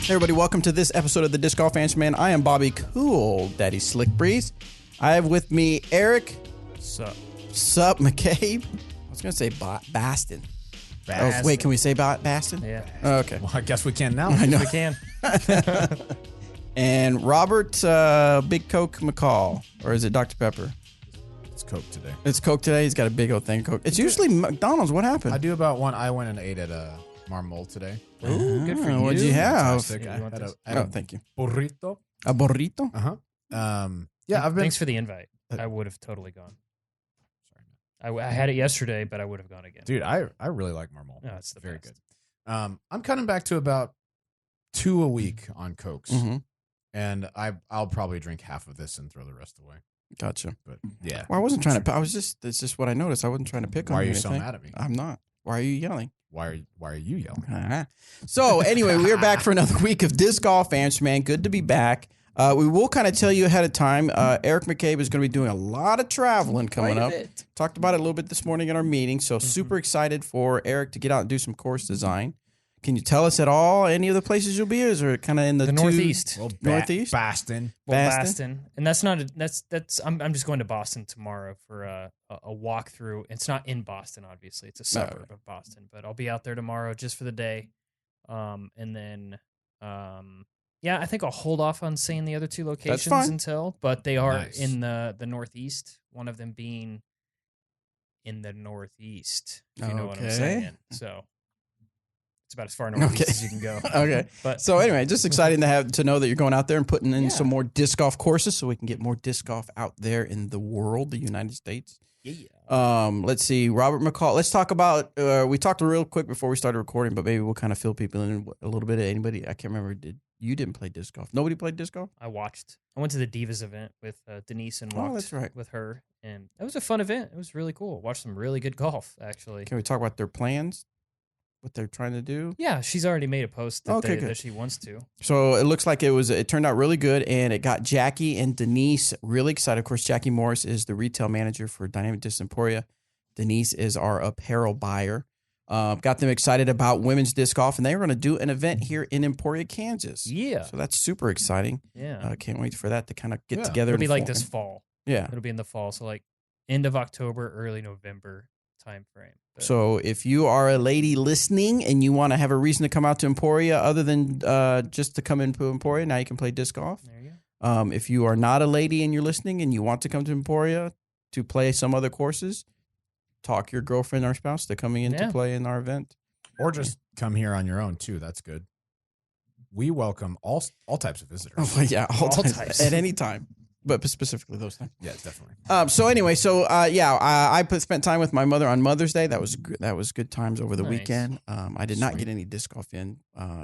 Hey everybody, welcome to this episode of the Disc Golf Answer Man. I am Bobby Cool Daddy Slick Breeze. I have with me Eric. Sup, McCabe. I was going to say Baston. Oh, wait, can we say Baston? Yeah. Oh, okay. Well, I guess we can now. I know. We can. And Robert Big Coke McCall. Or is it Dr. Pepper? It's Coke today. It's Coke today. He's got a big old thing of Coke. It's usually McDonald's. What happened? I do about one. I went and ate at Marmol today. Ooh, good for you. What'd you have? Fantastic. Yeah, I you want had this? a Thank you. burrito. A burrito? Yeah, I've been. Thanks for the invite. I would have totally gone. I had it yesterday, but I would have gone again. Dude, I really like Marmol. No, it's the very best. good. I'm cutting back to about 2 a week on Cokes, Mm-hmm. and I'll probably drink half of this and throw the rest away. Gotcha. But yeah, Well, I wasn't trying to. It's just what I noticed. I wasn't trying to pick on why are you. you so mad at me? I'm not. Why are you yelling? Why are you yelling? So anyway, we are back for another week of Disc Golf Answer Man. Good to be back. We will kind of tell you ahead of time. Eric McCabe is going to be doing a lot of traveling coming up. Talked about it a little bit this morning in our meeting. So super excited for Eric to get out and do some course design. Can you tell us at all any of the places you'll be? Or is it kind of in the Northeast? Well, Northeast? Baston. Well, Baston? Baston, and that's not. That's. I'm just going to Boston tomorrow for a walkthrough. It's not in Boston, obviously. It's a suburb of Boston, but I'll be out there tomorrow just for the day, and then. Yeah, I think I'll hold off on saying the other two locations fine. until, but they are Nice. in the Northeast. One of them being in the Northeast. If you know what I'm Okay. saying. So it's about as far northeast Okay. as you can go. Okay. But So anyway, just exciting to know that you're going out there and putting in some more disc golf courses so we can get more disc golf out there in the world, the United States. yeah. Let's see, Robert McCall. Let's talk about. We talked real quick before we started recording, but maybe we'll kind of fill people in a little bit. Anybody? I can't remember. You didn't play disc golf? Nobody played disc golf? I went to the Divas event with Denise and walked that's right. with her, and it was a fun event. It was really cool. Watched some really good golf, actually. Can we talk about their plans? What they're trying to do? Yeah, she's already made a post that, Okay, good. that she wants to. So it looks like it turned out really good, and it got Jackie and Denise really excited. Of course, Jackie Morris is the retail manager for Dynamic Disc Emporia. Denise is our apparel buyer. Got them excited about women's disc golf, and they were going to do an event here in Emporia, Kansas. Yeah, So that's super exciting. yeah. Can't wait for that to kind of get Yeah. together. It'll be and like form. this fall. Yeah. It'll be in the fall, so like end of October, early November time frame. But So if you are a lady listening and you want to have a reason to come out to Emporia other than just to come into Emporia, now you can play disc golf. there you go. If you are not a lady and you're listening and you want to come to Emporia to play some other courses, talk your girlfriend or spouse to coming in to Yeah. play in our event. Or just come here on your own too. That's good. We welcome all types of visitors. Oh, yeah, all All times, types. at any time, but specifically those times. Yeah, definitely. So anyway, I spent time with my mother on Mother's Day. That was good. That was good times over the Nice. weekend. I did not Sweet. get any disc golf in.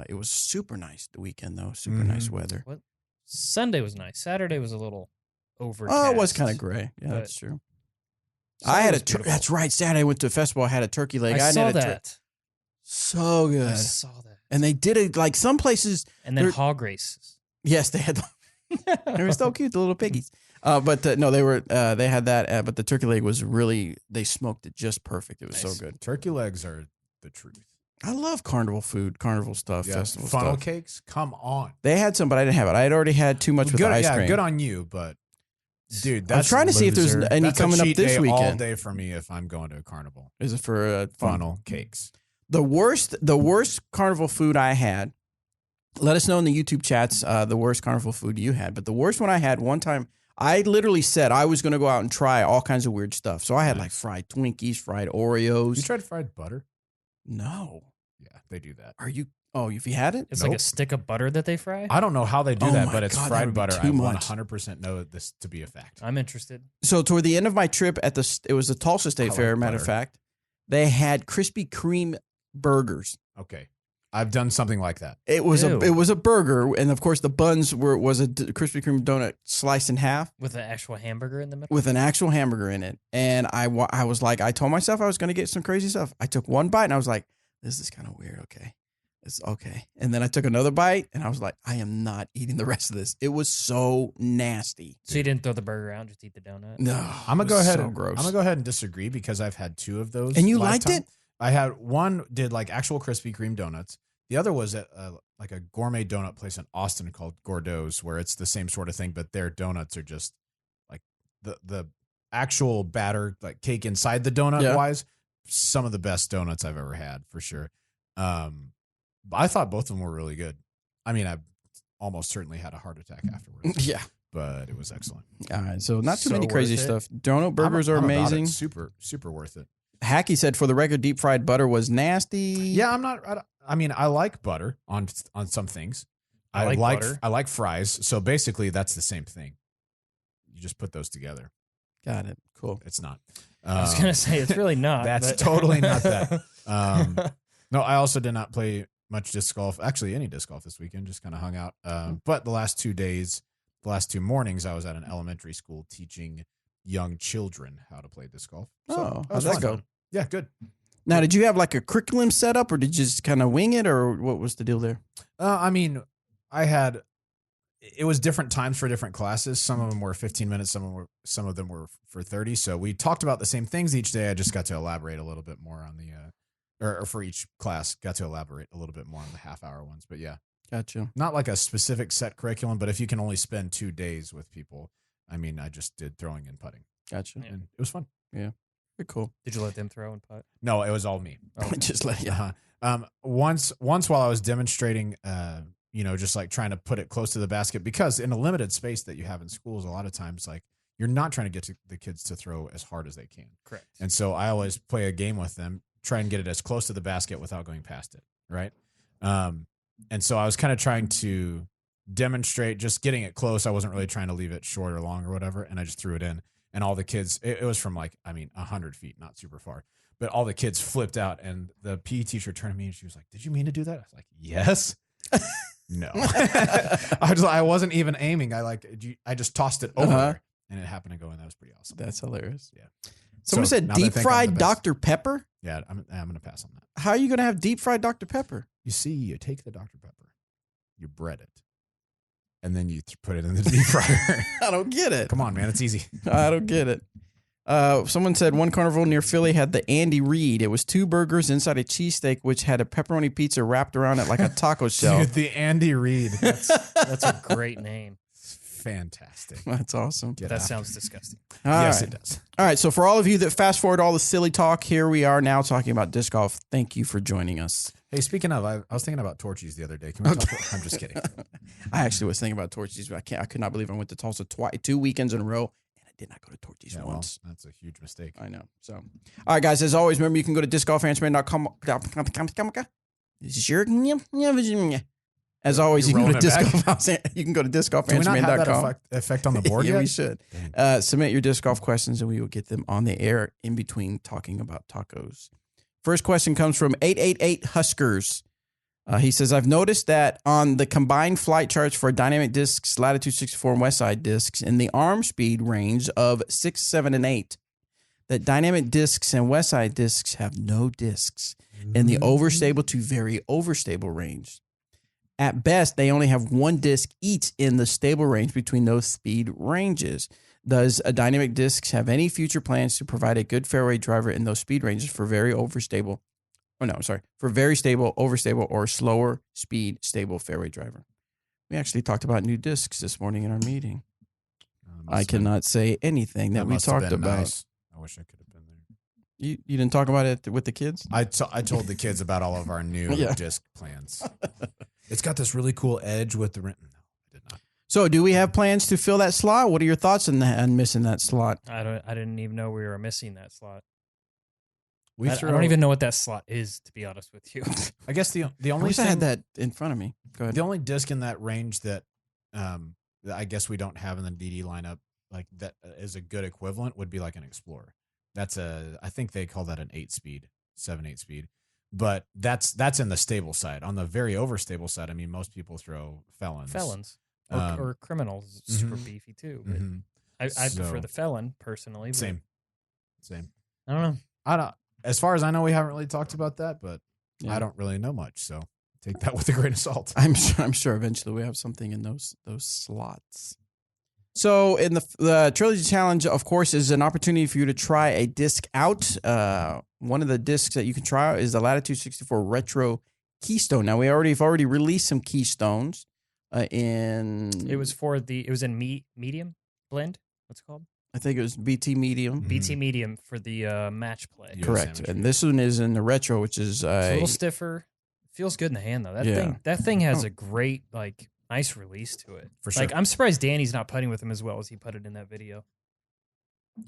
It was super nice the weekend though. Super nice weather. Sunday was nice. Saturday was a little overcast. Oh, it was kind of gray. Yeah, but that's true. Sunday I had was beautiful. that's right. Saturday I went to a festival. I had a turkey leg. I saw had a that. so I good. saw that. And they did it like some places. And then They're- hog races. Yes, they had. They were so cute, the little piggies. No, they were. They had that. But the turkey leg was really. They smoked it just perfect. It was Nice. so good. Turkey legs are the truth. I love carnival food, carnival stuff, Yeah. festival Funnel stuff. cakes, come on. They had some, but I didn't have it. I had already had too much with good, the ice yeah, cream. good on you, but dude, I'm that's trying to see if there's loser. any that's coming a up cheat this day weekend. all day for me if I'm going to a carnival. Is it for Funnel cakes. The worst carnival food I had. Let us know in the YouTube chats the worst carnival food you had. But the worst one I had one time, I literally said I was going to go out and try all kinds of weird stuff. So I had like fried Twinkies, fried Oreos. You tried fried butter? No. Yeah, they do that. Are you? Oh, if you had it? It's like a Nope. stick of butter that they fry. I don't know how they do Oh that, my but it's God, that fried would be butter. too I much. 100% know this to be a fact. I'm interested. So toward the end of my trip it was the Tulsa State I like Fair, matter of butter. fact, they had Krispy Kreme burgers. Okay. I've done something like that. It was Ew. a burger, and of course the buns was a Krispy Kreme donut sliced in half With an actual hamburger in the middle. with an actual hamburger in it. And I was like, I told myself I was going to get some crazy stuff. I took one bite and I was like, this is kind of weird. Okay. It's okay. And then I took another bite and I was like, I am not eating the rest of this. It was so nasty. So you didn't throw the burger out, just eat the donut? No. I'm gonna it go was ahead. So I'm gross. gonna go ahead and disagree because I've had 2 of those. And you liked lifetime. it? I had one did like actual Krispy Kreme donuts. The other was at like a gourmet donut place in Austin called Gordeau's, where it's the same sort of thing, but their donuts are just like the actual batter, like cake inside the donut wise, some of the best donuts I've ever had for sure. I thought both of them were really good. I mean, I almost certainly had a heart attack afterwards. Yeah. But it was excellent. All right. So not too So many crazy worth it. stuff. Donut burgers are I'm about it. amazing. Super, super worth it. Hacky said, for the record, deep fried butter was nasty. Yeah, I mean, I like butter on some things. I like butter. I like fries. So basically, that's the same thing. You just put those together. Got it. Cool. It's not. I was gonna say it's really not. That's totally not that. No, I also did not play much disc golf. Actually, any disc golf this weekend. Just kind of hung out. But the last 2 mornings, I was at an elementary school teaching young children how to play disc golf. So how'd that go? Yeah, good. Now, did you have like a curriculum set up, or did you just kind of wing it, or what was the deal there? I mean, it was different times for different classes. Some of them were 15 minutes. Some of them were for 30. So we talked about the same things each day. I just got to elaborate a little bit more on or for each class, got to elaborate a little bit more on the half-hour ones. But yeah, Gotcha. not like a specific set curriculum, but if you can only spend 2 days with people, I mean, I just did throwing and putting, Gotcha. and it was fun. Very cool. Did you let them throw and putt? No, it was all me. Just let Once while I was demonstrating, just like trying to put it close to the basket, because in a limited space that you have in schools, a lot of times, like, you're not trying to get to the kids to throw as hard as they can. Correct. And so I always play a game with them, try and get it as close to the basket without going past it. Right. And so I was kind of trying to demonstrate just getting it close. I wasn't really trying to leave it short or long or whatever. And I just threw it in, and all the kids, it was from 100 feet, not super far, but all the kids flipped out, and the PE teacher turned to me and she was like, "Did you mean to do that?" I was like, "Yes." No, I wasn't even aiming. I just tossed it over there, and it happened to go in. That was pretty awesome. That's hilarious. Yeah. Someone said deep fried Dr. Pepper. Yeah, I'm going to pass on that. How are you going to have deep fried Dr. Pepper? You see, you take the Dr. Pepper, you bread it, and then you put it in the deep fryer. I don't get it. Come on, man. It's easy. I don't get it. Someone said one carnival near Philly had the Andy Reid. It was 2 burgers inside a cheesesteak, which had a pepperoni pizza wrapped around it like a taco shell. Dude, the Andy Reid. That's a great name. Fantastic. That's awesome. That sounds disgusting. Yes, it does. All right. So for all of you that fast forward all the silly talk, here we are now talking about disc golf. Thank you for joining us. Hey, speaking of, I was thinking about Torchies the other day. Can we talk about, I'm just kidding. I actually was thinking about Torchies, but I could not believe I went to Tulsa 2 weekends in a row, and I did not go to Torchies once. Well, that's a huge mistake. I know. So, all right, guys, as always, remember you can go to discgolfansman.com. As always, you can go to discgolfansman.com. Do we not have that effect on the board Yeah, yet? we should. Submit your disc golf questions, and we will get them on the air in between talking about tacos. First question comes from 888 Huskers. He says, I've noticed that on the combined flight charts for Dynamic Discs, Latitude 64 and Westside Discs, in the arm speed range of 6, 7, and 8, that Dynamic Discs and Westside Discs have no discs in the overstable to very overstable range. At best, they only have 1 disc each in the stable range between those speed ranges. Does a Dynamic Discs have any future plans to provide a good fairway driver in those speed ranges for very stable, overstable, or slower speed stable fairway driver? We actually talked about new discs this morning in our meeting. I cannot say anything that we talked about. Nice. I wish I could have been there. You didn't talk about it with the kids? I told the kids about all of our new disc plans. It's got this really cool edge with the rim. No, I did not. So, do we have plans to fill that slot? What are your thoughts on missing that slot? I didn't even know we were missing that slot. I don't even know what that slot is, to be honest with you. I guess the only I wish I had that in front of me. Go ahead. The only disc in that range that I guess we don't have in the DD lineup, like that is a good equivalent, would be like an Explorer. I think they call that an 8-speed, 7/8 speed. But that's in the stable side. On the very overstable side, I mean, most people throw Felons. Or Criminals, super beefy too. But I prefer the Felon personally. Same. I don't know. As far as I know, we haven't really talked about that, but I don't really know much. So take that with a grain of salt. I'm sure eventually we have something in those slots. So in the Trilogy Challenge, of course, is an opportunity for you to try a disc out. One of the discs that you can try out is the Latitude 64 Retro Keystone. Now we've already released some Keystones. It was in medium blend. What's it called? I think it was BT Medium. BT Medium for the match play. Yeah. Correct. Amateur. And this one is in the retro, which is It's a little stiffer. Feels good in the hand though. That thing has a great nice release to it. For sure. I'm surprised Danny's not putting with him as well as he putted in that video.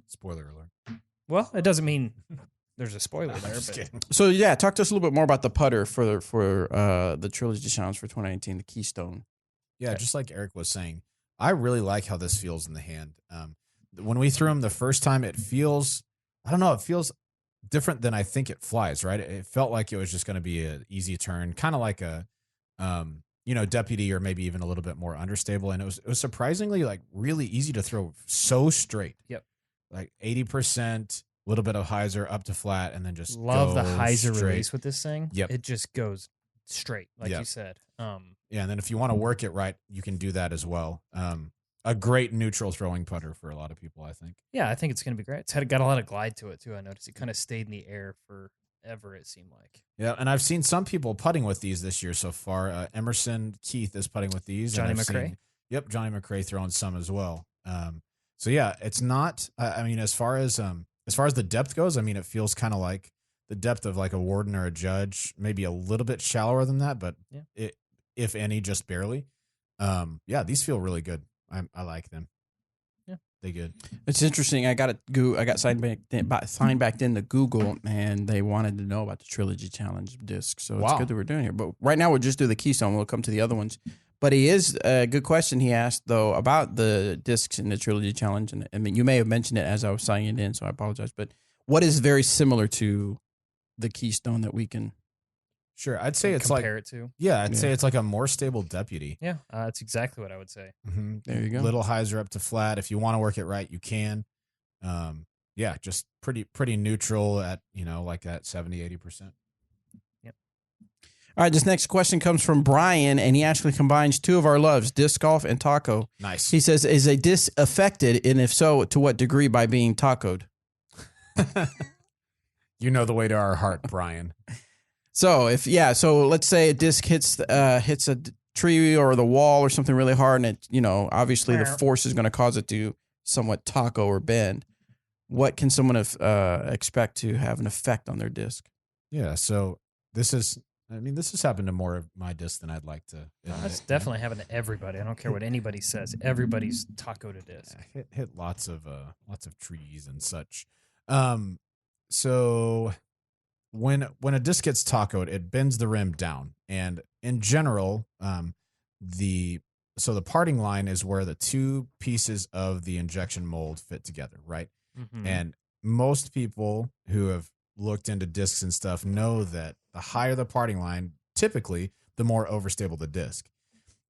Spoiler alert. Well, it doesn't mean there's a spoiler there. Just But kidding. So yeah, talk to us a little bit more about the putter for the Trilogy Challenge for 2019, the Keystone. Yeah, just like Eric was saying, I really like how this feels in the hand. When we threw him the first time, it feels different than I think it flies, right? It felt like it was just going to be an easy turn, kind of like a, deputy or maybe even a little bit more understable. And it was surprisingly really easy to throw so straight. Yep. Like 80%, a little bit of hyzer up to flat, and then just love the go hyzer straight. release with this thing. Yep. It just goes straight, like Yep. you said. Yeah, and then if you want to work it right, you can do that as well. A great neutral throwing putter for a lot of people, I think. Yeah, I think it's going to be great. It's got a lot of glide to it, too. I noticed it kind of stayed in the air forever, it seemed like. Yeah, and I've seen some people putting with these this year so far. Emerson Keith is putting with these. Johnny and I've McRae? seen- Yep, Johnny McRae throwing some as well. So yeah, it's not. I mean, as far as the depth goes, I mean, it feels kind of like the depth of like a Warden or a Judge, maybe a little bit shallower than that, but Yeah. if any, just barely. Yeah, these feel really good. I like them. Yeah, they good. It's interesting. I got signed back into Google, and they wanted to know about the Trilogy Challenge disc. So it's Wow. good that we're doing here. But right now we'll just do the Keystone. We'll come to the other ones. But he is a good question he asked though about the discs in the Trilogy Challenge, and I mean you may have mentioned it as I was signing it in, so I apologize. But what is very similar to the Keystone that we can? Sure, I'd say it's like compare it to. yeah, I'd say it's like a more stable deputy. Yeah, that's exactly what I would say. Mm-hmm. There you go. Little hyzer up to flat. If you want to work it right, you can. Yeah, just pretty neutral at like that 70-80%. All right, this next question comes from Brian, and he actually combines two of our loves, disc golf and taco. Nice. He says, "Is a disc affected, and if so, to what degree by being tacoed?" You know the way to our heart, Brian. So let's say a disc hits a tree or the wall or something really hard, and it obviously the force is going to cause it to somewhat taco or bend. What can someone expect to have an effect on their disc? Yeah, so this has happened to more of my discs than I'd like to admit. That's definitely happened to everybody. I don't care what anybody says. Everybody's taco to disc. Yeah, hit lots of trees and such. So when a disc gets tacoed, it bends the rim down, and in general, the parting line is where the two pieces of the injection mold fit together, right? Mm-hmm. And most people who have looked into discs and stuff know that the higher the parting line, typically, the more overstable the disc.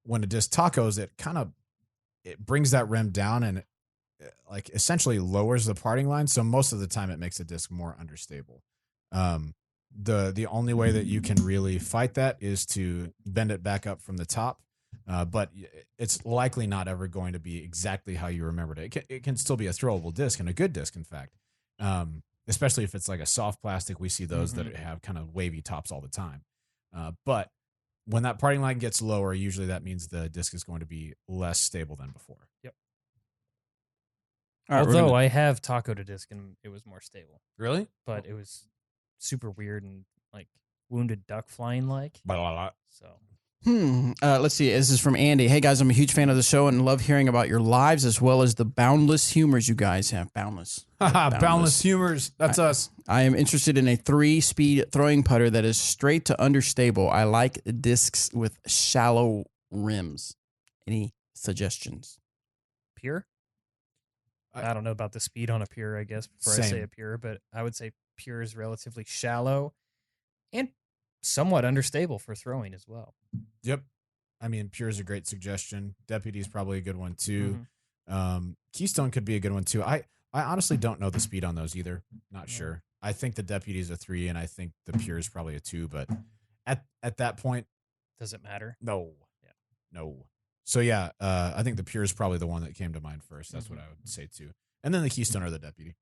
When a disc tacos, it brings that rim down and essentially lowers the parting line. So most of the time, it makes the disc more understable. The only way that you can really fight that is to bend it back up from the top. But it's likely not ever going to be exactly how you remembered it. It can still be a throwable disc and a good disc, in fact. Especially if it's like a soft plastic. We see those that have kind of wavy tops all the time. But when that parting line gets lower, usually that means the disc is going to be less stable than before. Yep. All right, Although I have taco to disc and it was more stable, Really? but it was super weird and like wounded duck flying like. So Let's see. This is from Andy. Hey guys, I'm a huge fan of the show and love hearing about your lives as well as the boundless humors you guys have. Boundless. Boundless humors. That's us. I am interested in a 3-speed throwing putter that is straight to understable. I like discs with shallow rims. Any suggestions? pure. I don't know about the speed on a pure, I guess, before I say Same. a pure, but I would say pure is relatively shallow and somewhat understable for throwing as well. Yep. I mean, pure is a great suggestion. Deputy is probably a good one too. Keystone could be a good one too. I honestly don't know the speed on those either. Not sure. I think the Deputy is a 3 and I think the pure is probably a 2, but at that point, Does it matter? no. Yeah. No. So yeah, I think the pure is probably the one that came to mind first. That's what I would say too. And then the Keystone or the Deputy.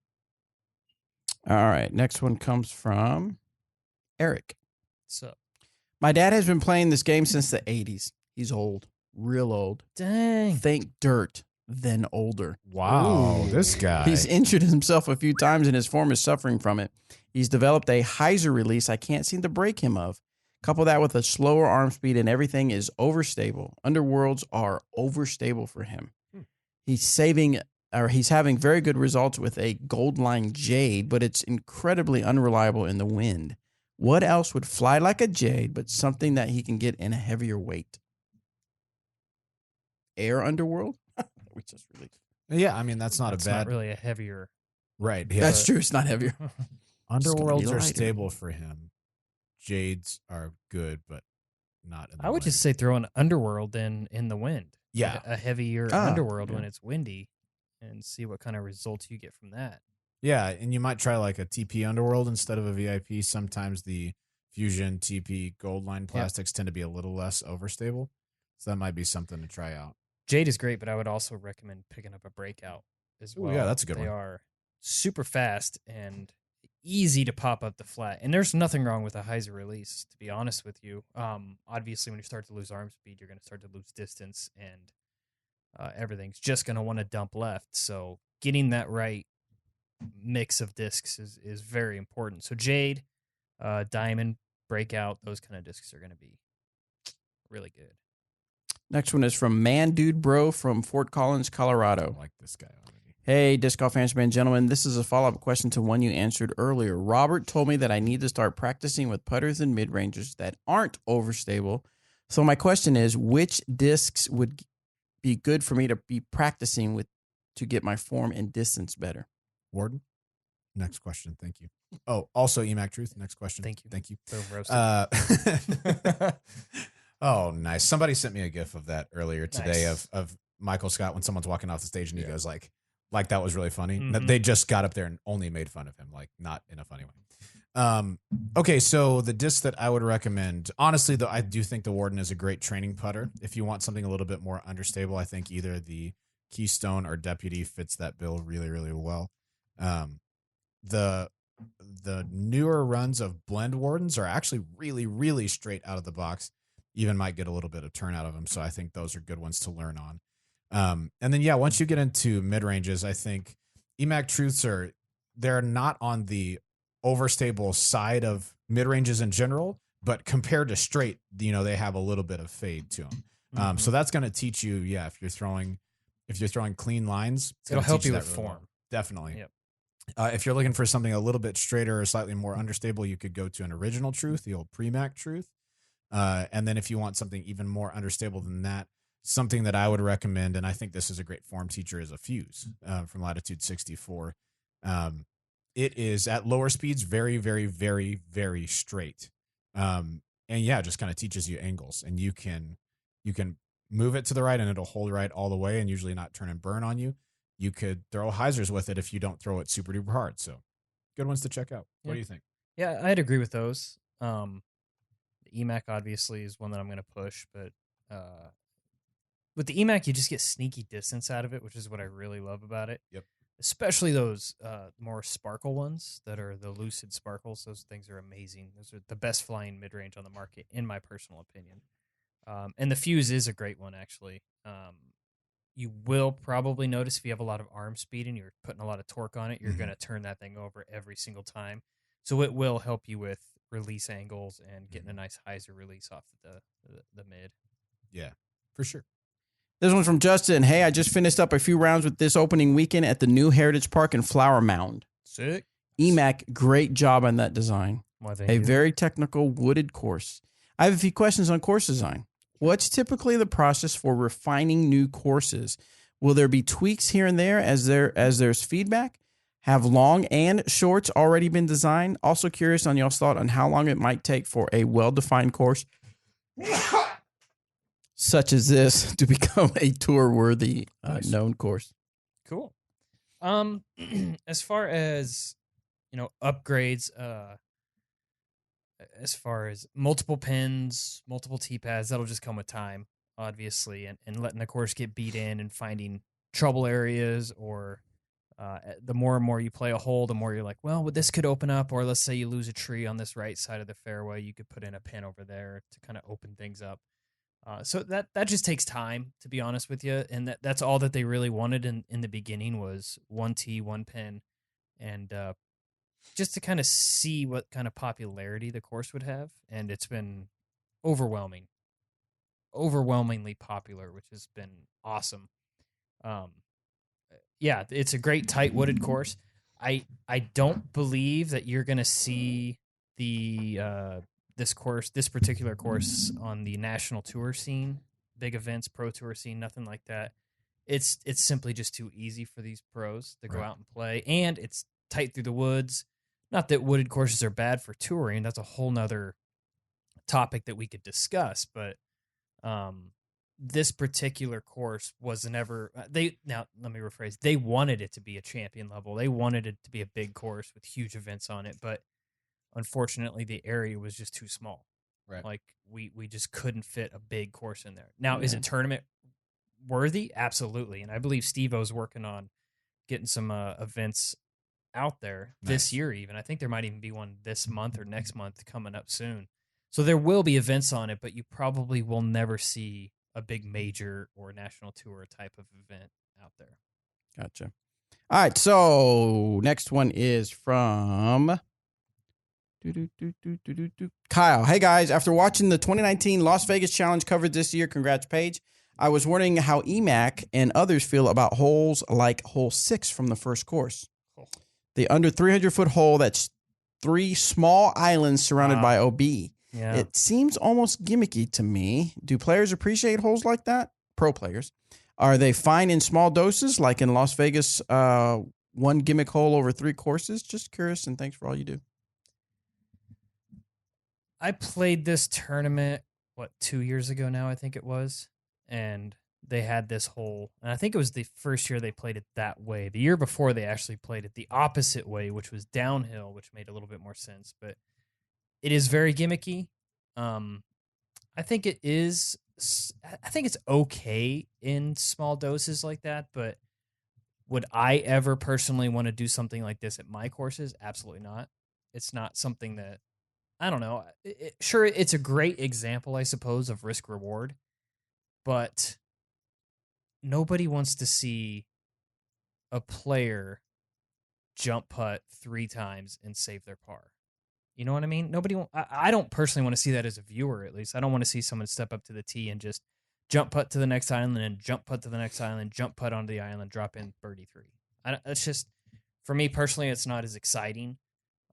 All right. Next one comes from Eric. So My dad has been playing this game since the 80s. He's old, real old. Dang. Think dirt, then older. Wow, this guy. He's injured himself a few times and his form is suffering from it. He's developed a Heiser release I can't seem to break him of. Couple that with a slower arm speed and everything is overstable. Underworlds are overstable for him. He's having very good results with a Goldline Jade, but it's incredibly unreliable in the wind. What else would fly like a Jade, but something that he can get in a heavier weight? Air Underworld? We just released. Yeah, I mean, that's not It's a bad. not really a heavier. Right. Yeah. That's true. It's not heavier. Underworlds are lighter. stable for him. Jades are good, but not in the I would wind. just say throw an Underworld in the wind. Yeah. Like a heavier Ah, Underworld yeah. when it's windy, and see what kind of results you get from that. Yeah, and you might try like a TP Underworld instead of a VIP. Sometimes the Fusion TP Gold Line plastics tend to be a little less overstable. So that might be something to try out. Jade is great, but I would also recommend picking up a Breakout as Ooh, well. yeah, that's a good They one. are super fast and easy to pop up the flat. And there's nothing wrong with a Heiser release, to be honest with you. Obviously, when you start to lose arm speed, you're going to start to lose distance, and everything's just going to want to dump left. So getting that right mix of discs is very important. So Jade, Diamond, Breakout, those kind of discs are going to be really good. Next one is from Man Dude Bro from Fort Collins, Colorado. I like this guy already. Hey, Disc Golf Fans, man, gentlemen. This is a follow-up question to one you answered earlier. Robert told me that I need to start practicing with putters and mid-rangers that aren't overstable. So my question is, which discs would be good for me to be practicing with to get my form and distance better? Warden? Next question. Thank you. Oh, also EMAC Truth. Next question. Thank you. Thank you. So roasted. Oh, nice. Somebody sent me a gif of that earlier today Nice. of Michael Scott when someone's walking off the stage and he goes like that was really funny. Mhm. They just got up there and only made fun of him, like not in a funny way. Okay, so the disc that I would recommend, honestly, though, I do think the Warden is a great training putter. If you want something a little bit more understable, I think either the Keystone or Deputy fits that bill really, really well. The newer runs of Blend Wardens are actually really, really straight out of the box. Even might get a little bit of turn out of them. So I think those are good ones to learn on. And then, yeah, once you get into mid-ranges, I think EMAC Truths they're not on the overstable side of mid-ranges in general, but compared to straight, they have a little bit of fade to them. So that's going to teach you, if you're throwing clean lines, it's It'll gonna help teach you that with really well. form. Definitely. Yep. If you're looking for something a little bit straighter or slightly more understable, you could go to an Original Truth, the old Premac Truth. And then if you want something even more understable than that, something that I would recommend, and I think this is a great form teacher, is a Fuse from Latitude 64. It is at lower speeds very, very, very, very straight. And yeah, it just kind of teaches you angles, and you can move it to the right and it'll hold right all the way and usually not turn and burn on you. You could throw Heisers with it if you don't throw it super duper hard. So good ones to check out. What Yeah. do you think? Yeah, I'd agree with those. The EMAC obviously is one that I'm going to push, but with the EMAC, you just get sneaky distance out of it, which is what I really love about it. Yep. Especially those more sparkle ones that are the Lucid Sparkles. Those things are amazing. Those are the best flying mid-range on the market, in my personal opinion. And the Fuse is a great one, actually. You will probably notice if you have a lot of arm speed and you're putting a lot of torque on it, you're going to turn that thing over every single time. So it will help you with release angles and getting a nice Heiser release off the mid. Yeah, for sure. This one's from Justin. Hey, I just finished up a few rounds with this opening weekend at the new Heritage Park in Flower Mound. Sick. EMAC, great job on that design. Well, thank A you. very technical wooded course. I have a few questions on course design. What's typically the process for refining new courses? Will there be tweaks here and there as there's feedback? Have long and shorts already been designed? Also curious on y'all's thought on how long it might take for a well-defined course such as this to become a tour-worthy Nice. known course. Cool. As far as upgrades, as far as multiple pins, multiple tee pads, that'll just come with time, obviously, and letting the course get beat in and finding trouble areas or The more and more you play a hole, the more you're like, well, this could open up, or let's say you lose a tree on this right side of the fairway, you could put in a pin over there to kind of open things up. So that just takes time, to be honest with you, and that's all that they really wanted in the beginning was one tee, one pin, and just to kind of see what kind of popularity the course would have, and it's been overwhelmingly popular, which has been awesome. Yeah, it's a great tight wooded course. I don't believe that you're going to see the this particular course on the national tour scene, big events, pro tour scene, nothing like that. It's simply just too easy for these pros to go out and play, and it's tight through the woods. Not that wooded courses are bad for touring. That's a whole nother topic that we could discuss, but this particular course was never now let me rephrase, they wanted it to be a champion level. They wanted it to be a big course with huge events on it, but unfortunately the area was just too small. Right. Like we just couldn't fit a big course in there. Now, is it tournament worthy? Absolutely. And I believe Steve-O's working on getting some events out there this year even. I think there might even be one this month or next month coming up soon. So there will be events on it, but you probably will never see a big major or national tour type of event out there. Gotcha. All right, so next one is from Kyle. Hey guys, after watching the 2019 Las Vegas Challenge covered this year, congrats Paige. I was wondering how EMAC and others feel about holes like hole 6 from the first course. The under 300-foot hole that's 3 small islands surrounded by OB. Yeah. It seems almost gimmicky to me. Do players appreciate holes like that? Pro players. Are they fine in small doses, like in Las Vegas, one gimmick hole over 3 courses? Just curious, and thanks for all you do. I played this tournament, 2 years ago now, I think it was, and they had this hole, and I think it was the first year they played it that way. The year before, they actually played it the opposite way, which was downhill, which made a little bit more sense, but it is very gimmicky. I think it is. I think it's okay in small doses like that, but would I ever personally want to do something like this at my courses? Absolutely not. It's not something that, I don't know. Sure, it's a great example, I suppose, of risk reward, but nobody wants to see a player jump putt 3 times and save their par. You know what I mean? I don't personally want to see that as a viewer, at least. I don't want to see someone step up to the tee and just jump putt to the next island and jump putt to the next island, jump putt onto the island, drop in birdie 3. It's just, for me personally, it's not as exciting.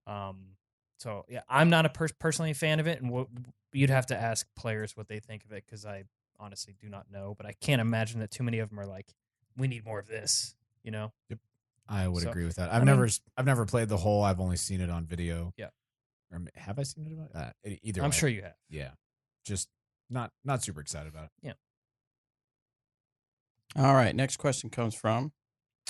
So, yeah, I'm not personally a fan of it, and you'd have to ask players what they think of it, because I honestly do not know, but I can't imagine that too many of them are like, we need more of this, you know? Yep. I would agree with that. I've never played the hole. I've only seen it on video. Yeah. Or have I seen it? Either I'm way. sure you have. Yeah. Just not super excited about it. Yeah. All right, next question comes from,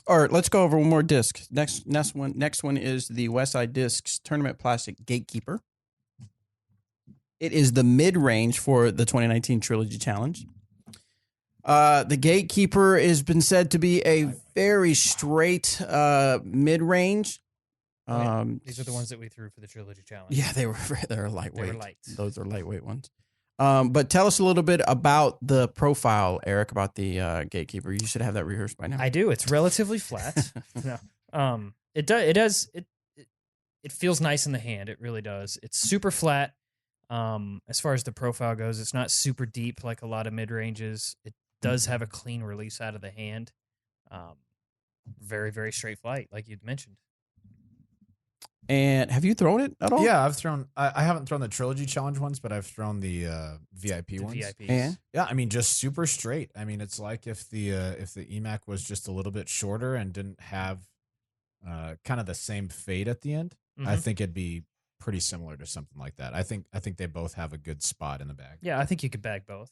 or let's go over one more disc. Next one is the Westside Discs Tournament Plastic Gatekeeper. It is the mid-range for the 2019 Trilogy Challenge. The Gatekeeper has been said to be a very straight mid-range. These are the ones that we threw for the Trilogy Challenge. Yeah, they're lightweight. They were light. Those are lightweight ones. But tell us a little bit about the profile, Eric, about the Gatekeeper. You should have that rehearsed by now. I do. It's relatively flat. No. It feels nice in the hand. It really does. It's super flat. As far as the profile goes, it's not super deep like a lot of mid-ranges. It does have a clean release out of the hand. Very, very straight flight, like you'd mentioned. And have you thrown it at all? Yeah, I've thrown. I haven't thrown the Trilogy Challenge ones, but I've thrown the VIP ones. VIPs. And? Yeah, I mean, just super straight. I mean, it's like if the EMAC was just a little bit shorter and didn't have kind of the same fade at the end. Mm-hmm. I think it'd be pretty similar to something like that. I think they both have a good spot in the bag. Yeah, I think you could bag both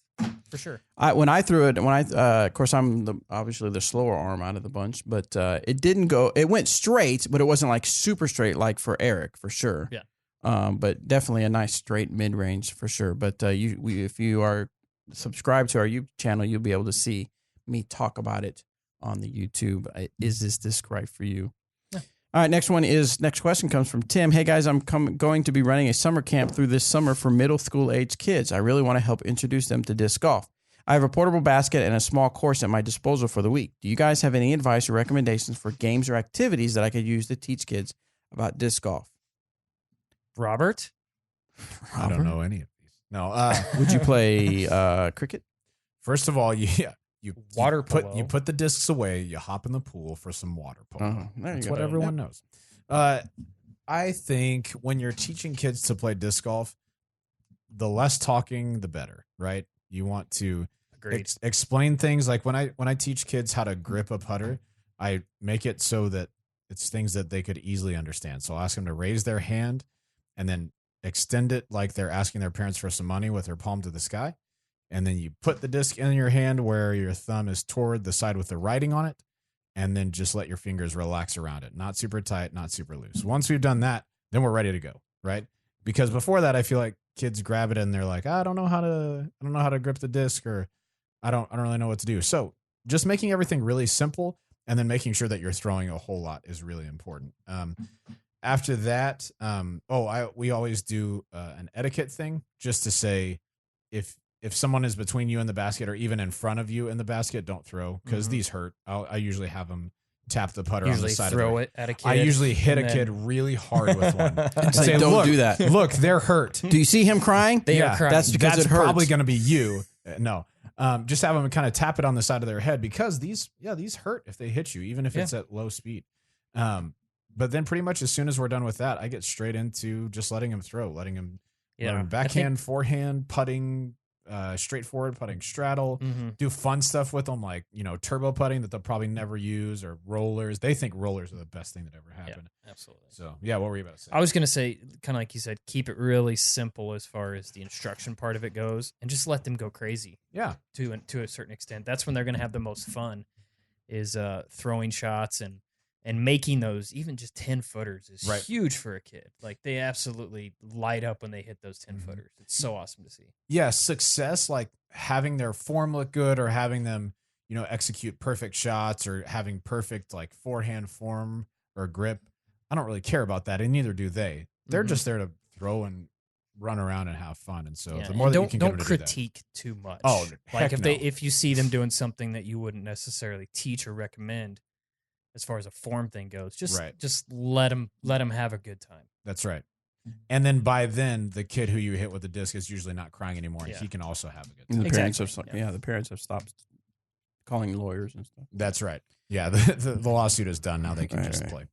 for sure. When I threw it, of course, I'm obviously the slower arm out of the bunch, but it didn't go. It went straight, but it wasn't like super straight like for Eric, for sure. Yeah. But definitely a nice straight mid range for sure. But if you are subscribed to our YouTube channel, you'll be able to see me talk about it on the YouTube. Is this disc right for you? Yeah. All right, next question comes from Tim. Hey guys, I'm going to be running a summer camp through this summer for middle school age kids. I really want to help introduce them to disc golf. I have a portable basket and a small course at my disposal for the week. Do you guys have any advice or recommendations for games or activities that I could use to teach kids about disc golf? Robert? I don't know any of these. No. Would you play cricket? First of all, you water polo. You put the discs away. You hop in the pool for some water polo. That's what everyone knows. I think when you're teaching kids to play disc golf, the less talking, the better, right? You want to explain things like when I teach kids how to grip a putter, I make it so that it's things that they could easily understand. So I'll ask them to raise their hand and then extend it like they're asking their parents for some money with their palm to the sky. And then you put the disc in your hand where your thumb is toward the side with the writing on it. And then just let your fingers relax around it. Not super tight, not super loose. Once we've done that, then we're ready to go, right? Because before that, I feel like kids grab it and they're like, I don't know how to grip the disc, or I don't really know what to do. So just making everything really simple and then making sure that you're throwing a whole lot is really important. After that, we always do an etiquette thing just to say if someone is between you and the basket or even in front of you in the basket, don't throw because these hurt. I usually have them tap the putter on the side throw of it at a kid. I usually hit a kid really hard with one. And say, don't do that. Look, they're hurt. Do you see him crying? They are crying. That's because it hurts. Probably going to be you. No. Just have them kind of tap it on the side of their head because these hurt if they hit you, even if it's at low speed. But then pretty much as soon as we're done with that, I get straight into just letting him throw, letting him learn backhand, forehand, putting, straightforward putting, straddle, do fun stuff with them like, turbo putting that they'll probably never use, or rollers. They think rollers are the best thing that ever happened. Yeah, absolutely. So, what were you about to say? I was going to say, kind of like you said, keep it really simple as far as the instruction part of it goes, and just let them go crazy. Yeah. To a certain extent. That's when they're going to have the most fun, is throwing shots and making those, even just 10-footers is huge for a kid. Like, they absolutely light up when they hit those 10-footers. It's so awesome to see. Yeah, success, like having their form look good or having them, execute perfect shots or having perfect, like, forehand form or grip. I don't really care about that, and neither do they. They're just there to throw and run around and have fun. And so the more that you can get them to critique too much. Oh, like if you see them doing something that you wouldn't necessarily teach or recommend, as far as a form thing goes, just let them have a good time. That's right. And then by then, the kid who you hit with the disc is usually not crying anymore, and he can also have a good time. And the parents have stopped calling lawyers and stuff. That's right. Yeah, the lawsuit is done. Now they can play.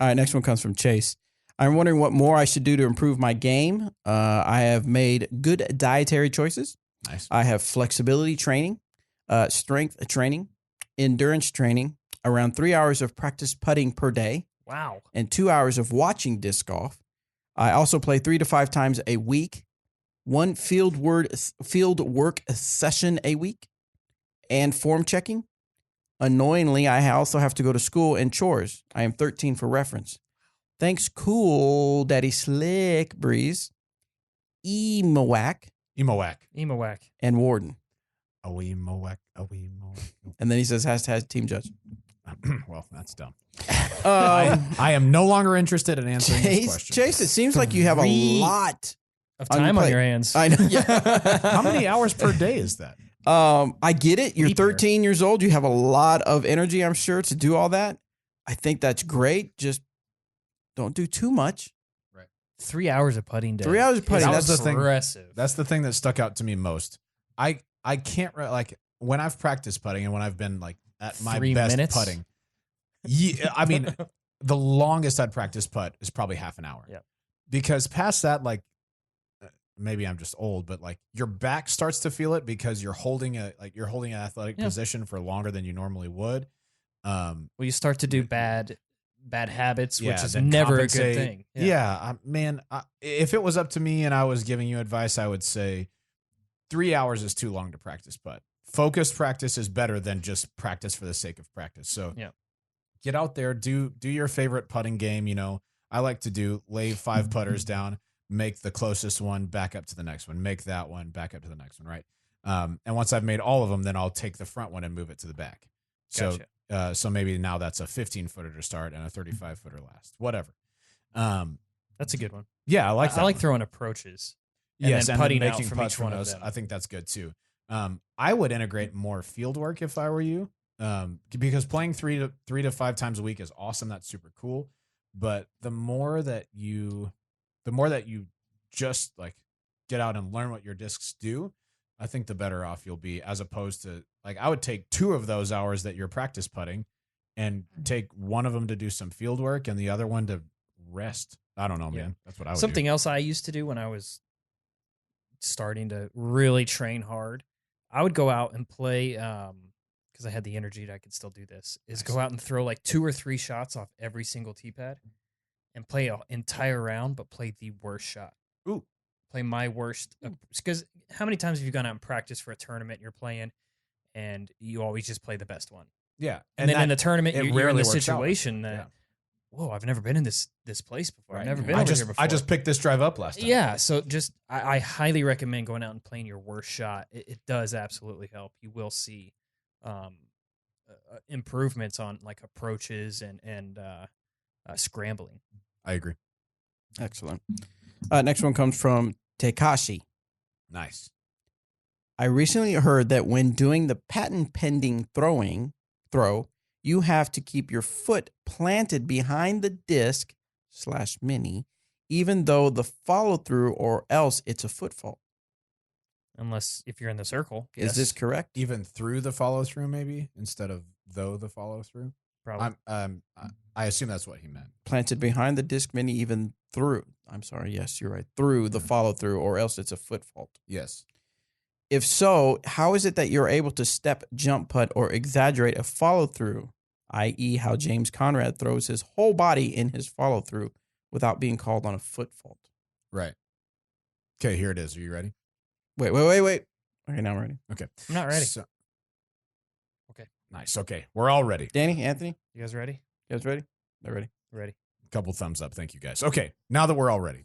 All right, next one comes from Chase. I'm wondering what more I should do to improve my game. I have made good dietary choices. Nice. I have flexibility training, strength training, endurance training, around 3 hours of practice putting per day. Wow. And 2 hours of watching disc golf. I also play 3 to 5 times a week, 1 field work session a week, and form checking. Annoyingly, I also have to go to school and chores. I am 13 for reference. Thanks, Cool Daddy Slick Breeze, Emowak, and Warden. Emowak. And then he says, # team judge. Well, that's dumb. I am no longer interested in answering this question. Chase, it seems like you have a lot of time on your hands. I know. Yeah. How many hours per day is that? I get it. You're 13 years old. You have a lot of energy, I'm sure, to do all that. I think that's great. Just don't do too much. Right. 3 hours of putting day. 3 hours of putting. That's impressive. That's the thing that stuck out to me most. I can't, like, when I've practiced putting and when I've been, like, at my 3 best minutes? putting. Yeah, I mean, the longest I'd practice putt is probably half an hour. Yeah. Because past that, like, maybe I'm just old, but like your back starts to feel it because you're holding an athletic position for longer than you normally would. Well, you start to do bad habits, which is never a good thing. Yeah, if it was up to me and I was giving you advice, I would say 3 hours is too long to practice putt. Focused practice is better than just practice for the sake of practice. So get out there, do your favorite putting game. I like to lay 5 putters down, make the closest one, back up to the next one, make that one, back up to the next one, right? And once I've made all of them, then I'll take the front one and move it to the back. So So maybe now that's a 15-footer to start and a 35-footer last. Whatever. That's a good one. Yeah, I like that. I like one. throwing approaches. And Yes, then and putting then out making from putts each one of those. them. I think that's good too. I would integrate more field work if I were you, because playing three to 5 times a week is awesome. That's super cool. But the more that you just like get out and learn what your discs do, I think the better off you'll be. As opposed to like, I would take 2 of those hours that you're practice putting, and take one of them to do some field work and the other one to rest. I don't know, man. That's what I would Something do. else I used to do when I was starting to really train hard, I would go out and play, because I had the energy that I could still do this, is go out and throw like 2 or 3 shots off every single tee pad and play an entire round, but play the worst shot. Ooh. Play my worst. Because how many times have you gone out and practiced for a tournament you're playing and you always just play the best one? Yeah. And then in the tournament, you're in rarely the works out like situation that, yeah. whoa, I've never been in this place before. I've never been I over just here before. I just picked this drive up last time. Yeah, so just I highly recommend going out and playing your worst shot. It does absolutely help. You will see improvements on like approaches and scrambling. I agree. Excellent. Next one comes from Tekashi. Nice. I recently heard that when doing the patent pending throw, you have to keep your foot planted behind the disc / mini, even though the follow through, or else it's a foot fault. Unless if you're in the circle. Is this correct? Even through the follow through, maybe instead of though the follow through. Probably. I assume that's what he meant. Planted behind the disc mini, even through. I'm sorry. Yes, you're right. Through the follow through, or else it's a foot fault. Yes. If so, how is it that you're able to step, jump putt, or exaggerate a follow through, i.e., how James Conrad throws his whole body in his follow through without being called on a foot fault? Right. Okay, here it is. Are you ready? Wait. Okay, now I'm ready. Okay. I'm not ready. Okay. Nice. Okay. We're all ready. Danny, Anthony, You guys ready? you guys ready? They're ready. Ready. Couple thumbs up. Thank you, guys. Okay. Now that we're all ready.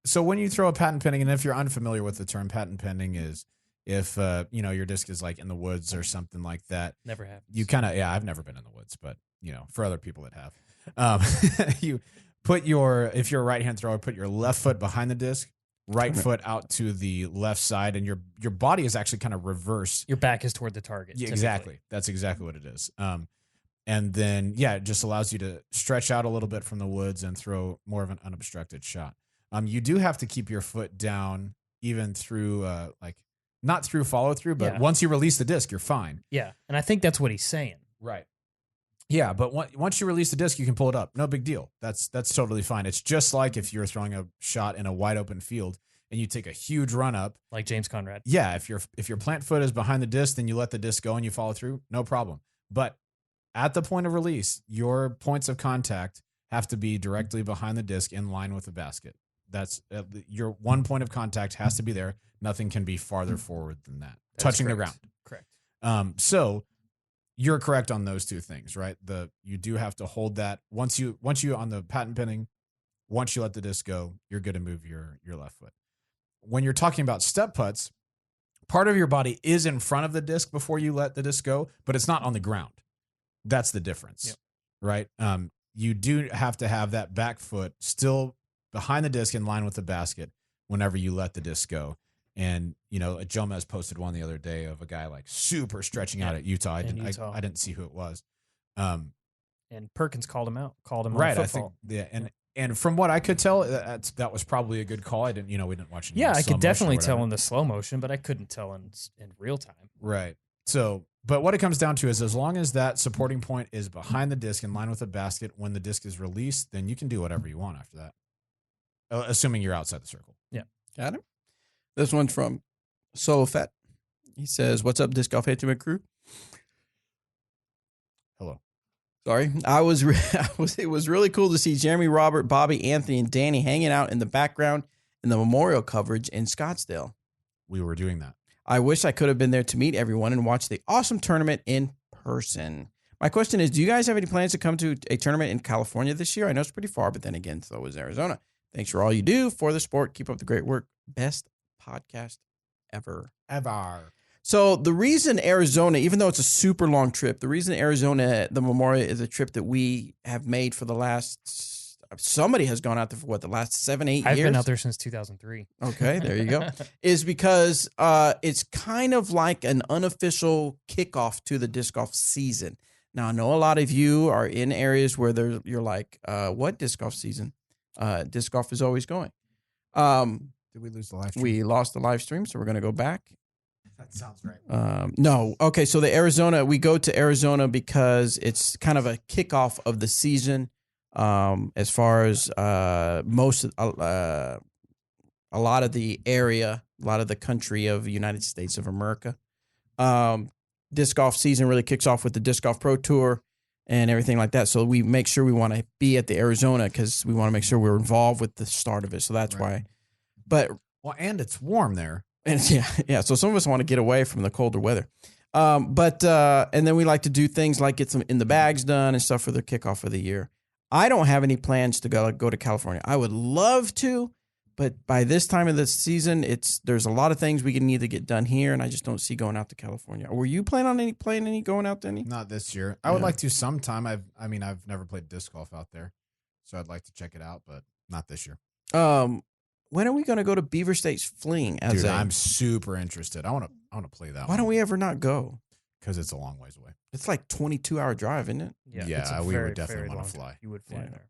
So when you throw a patent pending, and if you're unfamiliar with the term, patent pending is if your disc is like in the woods or something like that. Never happens. You kind of I've never been in the woods, but for other people that have, you put if you're a right hand thrower, put your left foot behind the disc, right foot out to the left side, and your body is actually kind of reverse. Your back is toward the target. Yeah, typically. exactly. That's exactly what it is. And then it just allows you to stretch out a little bit from the woods and throw more of an unobstructed shot. You do have to keep your foot down even through not through follow through, but once you release the disc, you're fine. Yeah, and I think that's what he's saying. Right. Yeah, but once you release the disc, you can pull it up. No big deal. That's totally fine. It's just like if you're throwing a shot in a wide open field and you take a huge run up, like James Conrad. Yeah, if your plant foot is behind the disc, then you let the disc go and you follow through, no problem. But at the point of release, your points of contact have to be directly behind the disc in line with the basket. That's your one point of contact has to be there. Nothing can be farther forward than that. Touching the ground. Correct. So you're correct on those two things, right? You do have to hold that once you on the patent pending, once you let the disc go, you're good to move your left foot. When you're talking about step putts, part of your body is in front of the disc before you let the disc go, but it's not on the ground. That's the difference, right? You do have to have that back foot still behind the disc in line with the basket whenever you let the disc go. And, Jomez posted one the other day of a guy like super stretching out at Utah. I didn't see who it was. And Perkins called him out. Called him right. on I think, and from what I could tell, that was probably a good call. We didn't watch it. Yeah, I could definitely tell in the slow motion, but I couldn't tell in real time. Right. So, but what it comes down to is as long as that supporting point is behind the disc in line with the basket, when the disc is released, then you can do whatever you want after that. Assuming you're outside the circle. Yeah. Got it. This one's from Solo Fett. He says, "What's up, Disc Golf Ultimate Crew?" Hello. Sorry, it was really cool to see Jeremy, Robert, Bobby, Anthony, and Danny hanging out in the background in the memorial coverage in Scottsdale. We were doing that. I wish I could have been there to meet everyone and watch the awesome tournament in person. My question is, do you guys have any plans to come to a tournament in California this year? I know it's pretty far, but then again, so is Arizona. Thanks for all you do for the sport. Keep up the great work. Best podcast ever. So the reason Arizona, even though it's a super long trip, the reason Arizona, the Memorial, is a trip that we have made for the last. Somebody has gone out there for what, the last 7-8 years? I've been out there since 2003. Okay, there you go. Is because it's kind of like an unofficial kickoff to the disc golf season. Now, I know a lot of you are in areas where you're like, what disc golf season? Disc golf is always going. Did we lose the live stream? We lost the live stream, so we're going to go back. That sounds right. No. Okay, so we go to Arizona because it's kind of a kickoff of the season. As far as a lot of the area, a lot of the country of the United States of America, disc golf season really kicks off with the Disc Golf Pro Tour and everything like that. So we make sure we want to be at the Arizona because we want to make sure we're involved with the start of it. So that's why. But and it's warm there. And yeah. So some of us want to get away from the colder weather. And then we like to do things like get some in the bags done and stuff for the kickoff of the year. I don't have any plans to go to California. I would love to, but by this time of the season, there's a lot of things we need to get done here, and I just don't see going out to California. Were you planning on any going out to any? Not this year. I would like to sometime. I've never played disc golf out there, so I'd like to check it out, but not this year. When are we going to go to Beaver State's Fling? I'm super interested. I want to play that. Why don't we ever not go? Because it's a long ways away. It's like 22-hour drive, isn't it? Yeah, we would definitely want to fly. You would fly there.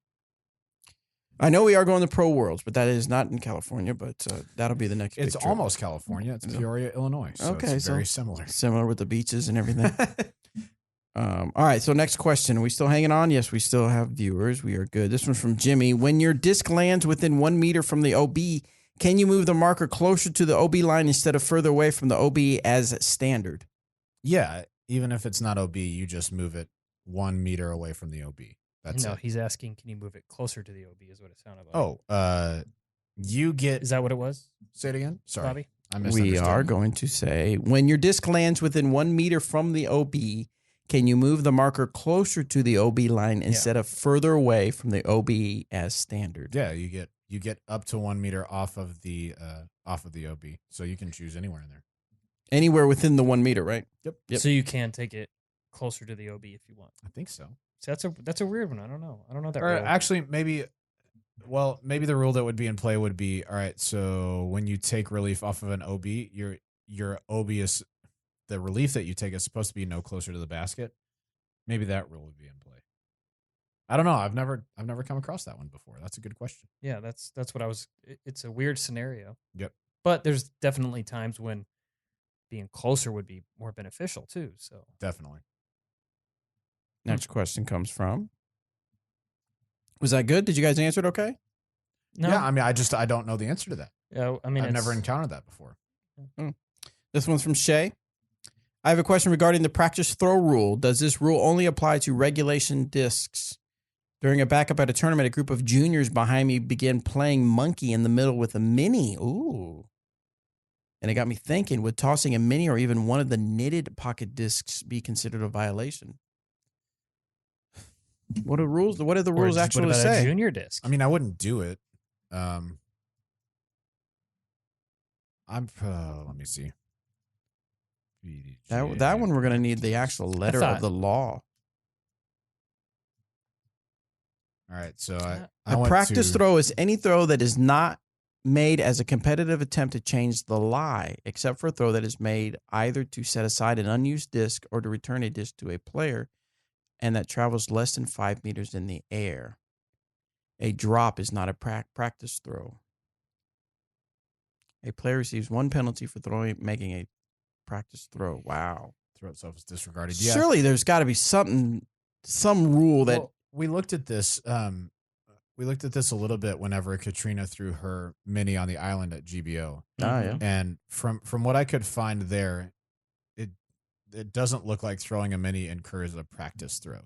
I know we are going to Pro Worlds, but that is not in California. But that'll be the next. It's big trip. Almost California. It's Peoria, Illinois. So it's very similar. Similar with the beaches and everything. All right. So next question. Are we still hanging on? Yes, we still have viewers. We are good. This one's from Jimmy. When your disc lands within 1 meter from the OB, can you move the marker closer to the OB line instead of further away from the OB as standard? Yeah. Even if it's not OB, you just move it 1 meter away from the OB. That's it. He's asking, can you move it closer to the OB is what it sounded like. Oh, you get... Is that what it was? Say it again. Sorry. Bobby? I misunderstood. We are going to say, when your disc lands within 1 meter from the OB, can you move the marker closer to the OB line instead of further away from the OB as standard? Yeah, you get up to 1 meter off of the OB, so you can choose anywhere in there. Anywhere within the 1 meter, right? Yep. So you can take it closer to the OB if you want. I think so. So that's a weird one. I don't know that. Or rule. actually, maybe the rule that would be in play would be, all right, so when you take relief off of an OB, your OB is, the relief that you take is supposed to be no closer to the basket. Maybe that rule would be in play. I don't know. I've never come across that one before. That's a good question. Yeah, that's what I was. It's a weird scenario. Yep. But there's definitely times when being closer would be more beneficial too. So definitely. Next question comes from. Was that good? Did you guys answer it okay? No. Yeah, I mean, I don't know the answer to that. Yeah, I mean, I've never encountered that before. This one's from Shay. I have a question regarding the practice throw rule. Does this rule only apply to regulation discs? During a backup at a tournament, a group of juniors behind me began playing monkey in the middle with a mini. Ooh. And it got me thinking, would tossing a mini or even one of the knitted pocket discs be considered a violation? What are the rules? What do the rules actually say? A junior disc. I mean, I wouldn't do it. Let me see. That one we're going to need the actual letter of the law. All right, so a practice throw is any throw that is not made as a competitive attempt to change the lie, except for a throw that is made either to set aside an unused disc or to return a disc to a player, and that travels less than 5 meters in the air. A drop is not a practice throw. A player receives 1 penalty for making a practice throw. Wow. Throw itself is disregarded. Yeah. Surely there's got to be some rule that... Well, we looked at this. We looked at this a little bit whenever Katrina threw her mini on the island at GBO. Yeah. And from what I could find there, it doesn't look like throwing a mini incurs a practice throw.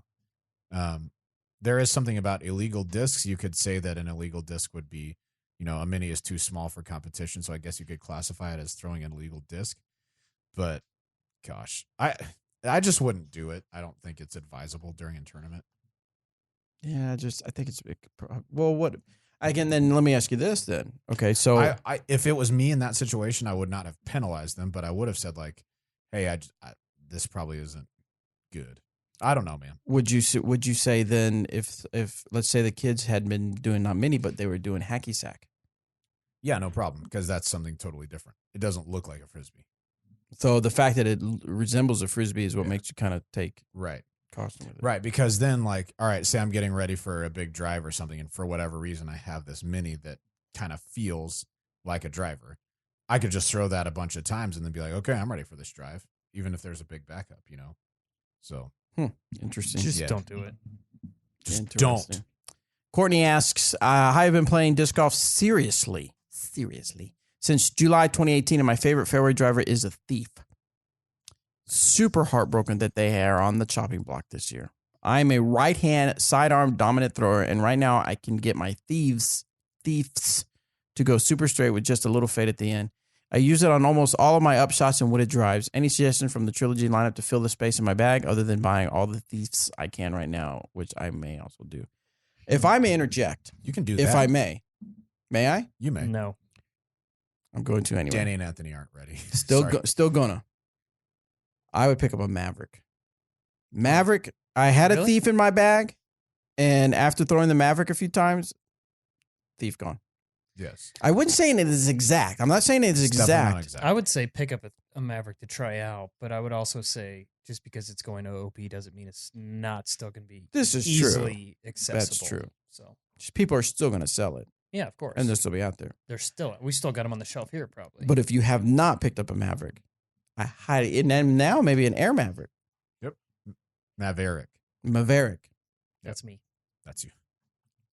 There is something about illegal discs. You could say that an illegal disc would be, a mini is too small for competition, so I guess you could classify it as throwing an illegal disc. But gosh, I just wouldn't do it. I don't think it's advisable during a tournament. Yeah, I think it's what again. Then let me ask you this. Then okay, so if it was me in that situation, I would not have penalized them, but I would have said like, hey, this probably isn't good. I don't know, man. Would you say then if let's say the kids had been doing not mini, but they were doing hacky sack? Yeah, no problem, because that's something totally different. It doesn't look like a Frisbee. So the fact that it resembles a Frisbee is what makes you kind of take caution with it. Right, because then, like, all right, say I'm getting ready for a big drive or something, and for whatever reason I have this mini that kind of feels like a driver. I could just throw that a bunch of times and then be like, okay, I'm ready for this drive, even if there's a big backup, So interesting. Just don't do it. Just don't. Courtney asks, I have been playing disc golf seriously since July 2018, and my favorite fairway driver is a Thief. Super heartbroken that they are on the chopping block this year. I'm a right-hand sidearm dominant thrower, and right now I can get my Thieves to go super straight with just a little fade at the end. I use it on almost all of my upshots and wooded drives. Any suggestion from the Trilogy lineup to fill the space in my bag other than buying all the Thieves I can right now, which I may also do? If I may interject. You can do that. If I may. May I? You may. No. I'm going to anyway. Danny and Anthony aren't ready. Still gonna. I would pick up a Maverick. I had a Thief in my bag, and after throwing the Maverick a few times, Thief gone. Yes. I wouldn't say it is exact. I'm not saying it is exact. I would say pick up a Maverick to try out, but I would also say just because it's going to OP doesn't mean it's not still going to be easily accessible. That's true. So just people are still going to sell it. Yeah, of course. And they'll still be out there. We still got them on the shelf here probably. But if you have not picked up a Maverick, I highly, and now maybe an Air Maverick. Yep. Maverick. That's me. That's you.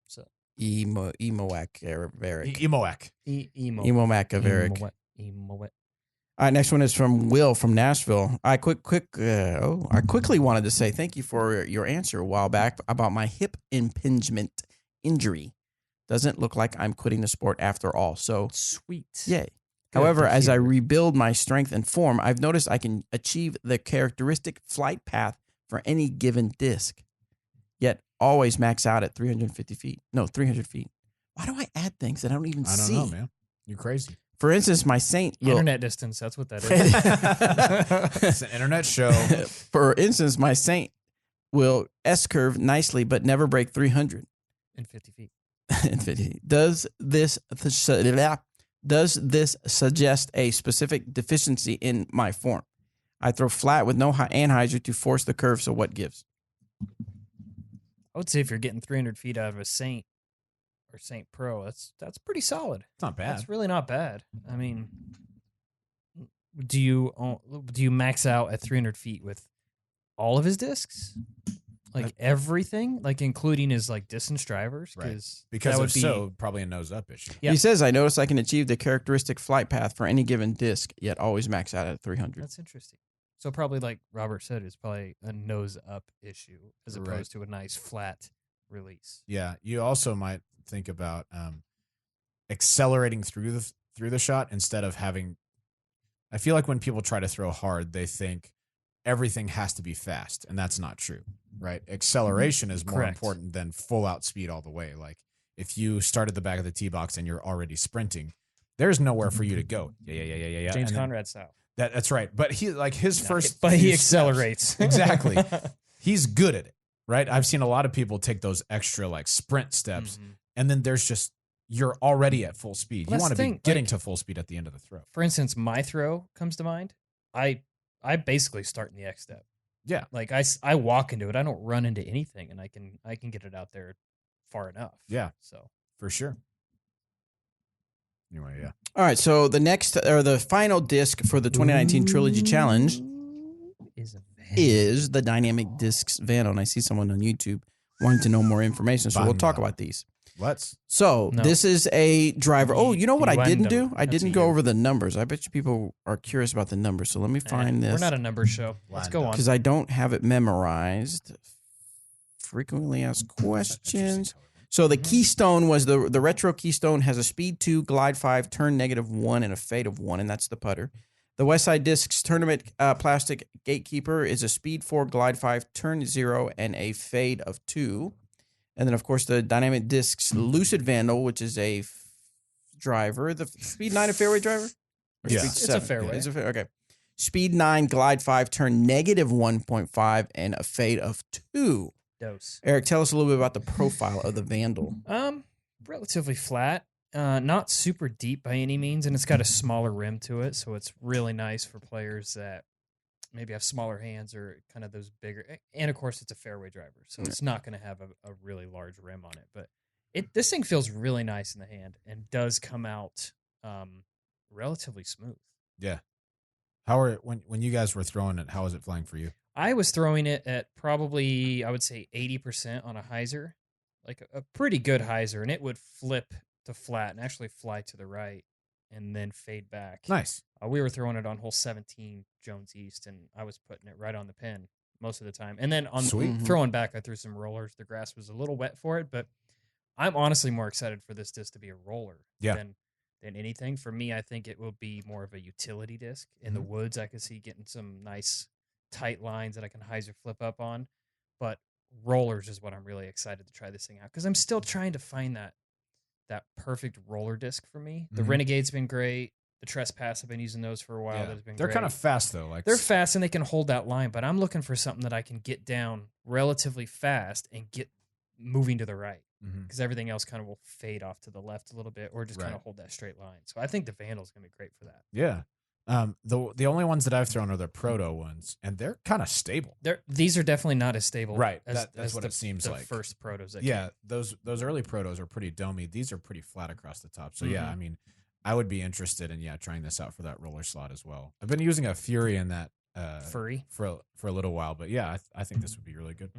So Emoac Maverick. Emoac. Emoac Maverick. All right, next one is from Will from Nashville. I quickly wanted to say thank you for your answer a while back about my hip impingement injury. Doesn't look like I'm quitting the sport after all. So sweet. Yay. However, as I rebuild my strength and form, I've noticed I can achieve the characteristic flight path for any given disc, yet always max out at 350 feet. No, 300 feet. Why do I add things that I don't even see? I don't know, man. You're crazy. For instance, my Saint... Internet distance, that's what that is. It's an internet show. For instance, my Saint will S-curve nicely, but never break 300. In 50 feet. Does this suggest a specific deficiency in my form? I throw flat with no anhyzer to force the curve, so what gives? I would say if you're getting 300 feet out of a Saint or Saint Pro, that's pretty solid. It's not bad. That's really not bad. I mean, do you max out at 300 feet with all of his discs? Like everything, like including his like distance drivers, right? Because that would be probably a nose up issue. Yeah. He says, "I notice I can achieve the characteristic flight path for any given disc, yet always max out at 300." That's interesting. So probably, like Robert said, it's probably a nose up issue as opposed to a nice flat release. Yeah, you also might think about accelerating through the shot instead of having. I feel like when people try to throw hard, they think everything has to be fast, and that's not true. Right, acceleration is more important than full out speed all the way. Like if you start at the back of the tee box and you're already sprinting, there's nowhere for you to go. Yeah. James Conrad style. That's right. But he but he accelerates. Steps, exactly. He's good at it. Right. I've seen a lot of people take those extra like sprint steps, and then you're already at full speed. You want to be getting to full speed at the end of the throw. For instance, my throw comes to mind. I basically start in the X step. Yeah. Like I walk into it. I don't run into anything, and I can get it out there far enough. Yeah. So for sure. Anyway, yeah. All right. So the final disc for the 2019 Trilogy Challenge is the Dynamic Discs Vandal. And I see someone on YouTube wanting to know more information, so we'll talk about these. This is a driver. Oh, you know what I didn't do? I didn't go over the numbers. I bet you people are curious about the numbers. So let me find this. We're not a number show. Let's go on. Because I don't have it memorized. Frequently asked questions. So the Keystone was the Retro Keystone has a speed 2, glide 5, turn -1, and a fade of 1, and that's the putter. The Westside Discs Tournament Plastic Gatekeeper is a speed 4, glide 5, turn 0, and a fade of 2. And then, of course, the Dynamic Discs Lucid Vandal, which is a driver. The speed 9 a fairway driver? Yeah. It's a fairway. Okay. speed 9, glide 5, turn negative 1.5, and a fade of 2. Dose. Eric, tell us a little bit about the profile of the Vandal. Relatively flat. Not super deep by any means, and it's got a smaller rim to it, so it's really nice for players that maybe have smaller hands or kind of those bigger. And of course, it's a fairway driver, so it's not going to have a really large rim on it. But this thing feels really nice in the hand and does come out relatively smooth. Yeah. When you guys were throwing it, how was it flying for you? I was throwing it at probably, I would say, 80% on a hyzer, like a pretty good hyzer, and it would flip to flat and actually fly to the right and then fade back. Nice. We were throwing it on hole 17, Jones East, and I was putting it right on the pin most of the time. And then on throwing back, I threw some rollers. The grass was a little wet for it, but I'm honestly more excited for this disc to be a roller than anything. For me, I think it will be more of a utility disc. In the woods, I could see getting some nice tight lines that I can hyzer flip up on. But rollers is what I'm really excited to try this thing out, because I'm still trying to find that perfect roller disc for me. The Renegade's been great. The Trespass, I've been using those for a while. Yeah. Been They're great. kind of fast though. Like they're fast and they can hold that line, but I'm looking for something that I can get down relatively fast and get moving to the right, because everything else kind of will fade off to the left a little bit, or just kind of hold that straight line. So I think the Vandal's going to be great for that. Yeah. The only ones that I've thrown are the proto ones, and they're kind of stable. These are definitely not as stable, right? As that's what it seems the like. First protos, those early protos are pretty domey. These are pretty flat across the top. So yeah, I mean, I would be interested in trying this out for that roller slot as well. I've been using a Fury in that Furry for a little while, but yeah, I think this would be really good.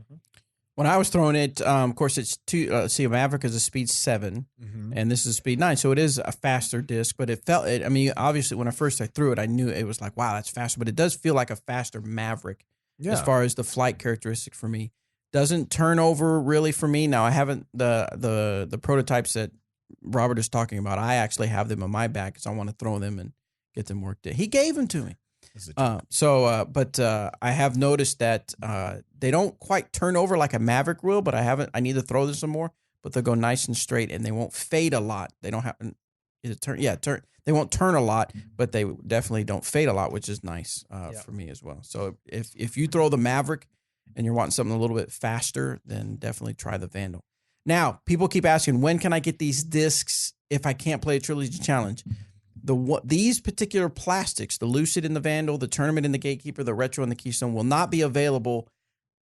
When I was throwing it, of course, it's a Maverick is a speed 7, and this is a speed 9, so it is a faster disc. But I mean, obviously, when I threw it, I knew it was like, wow, that's faster. But it does feel like a faster Maverick as far as the flight characteristic for me. Doesn't turn over really for me. Now, I haven't the prototypes that Robert is talking about. I actually have them on my back because I want to throw them and get them worked in. He gave them to me. But I have noticed that they don't quite turn over like a Maverick will, but I need to throw them some more, but they'll go nice and straight and they won't fade a lot. They don't have they won't turn a lot, but they definitely don't fade a lot, which is nice for me as well. So if you throw the Maverick and you're wanting something a little bit faster, then definitely try the Vandal. Now, people keep asking, when can I get these discs if I can't play a Trilogy Challenge? These particular plastics, the Lucid and the Vandal, the Tournament and the Gatekeeper, the Retro and the Keystone, will not be available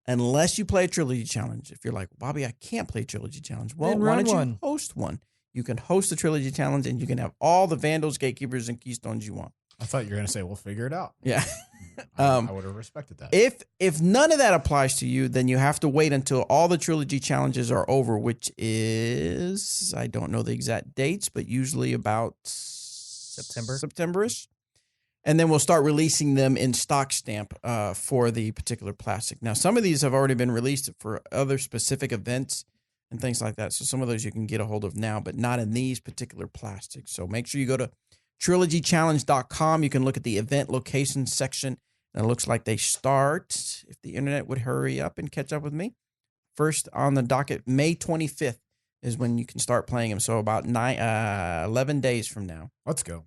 unless you play a Trilogy Challenge. If you're like, Bobby, I can't play a Trilogy Challenge. Well, why don't you host one? You can host the Trilogy Challenge and you can have all the Vandals, Gatekeepers, and Keystones you want. I thought you were going to say, we'll figure it out. Yeah. I would have respected that. If none of that applies to you, then you have to wait until all the Trilogy Challenges are over, which is, I don't know the exact dates, but usually about September-ish. And then we'll start releasing them in stock stamp for the particular plastic. Now, some of these have already been released for other specific events and things like that. So some of those you can get a hold of now, but not in these particular plastics. So make sure you go to trilogychallenge.com. You can look at the event location section. And it looks like they start, if the internet would hurry up and catch up with me, first on the docket, May 25th is when you can start playing them. So about 11 days from now. Let's go.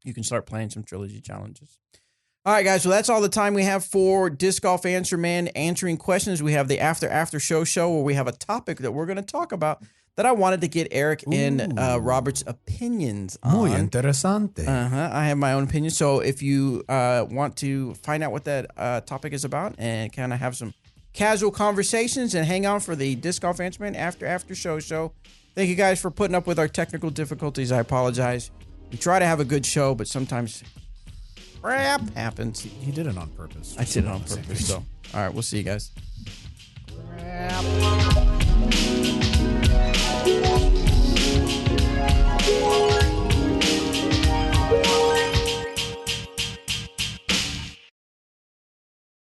You can start playing some Trilogy Challenges. All right, guys. So that's all the time we have for Disc Golf Answer Man answering questions. We have the After Show where we have a topic that we're going to talk about that I wanted to get Eric and Robert's opinions on. Muy interesante. I have my own opinion. So if you want to find out what that topic is about and kind of have some casual conversations and hang on for the Disc Golf Answer Man After Show. Thank you guys for putting up with our technical difficulties. I apologize. We try to have a good show, but sometimes crap happens. He did it on purpose. I did it on purpose. So, all right, we'll see you guys. Crap.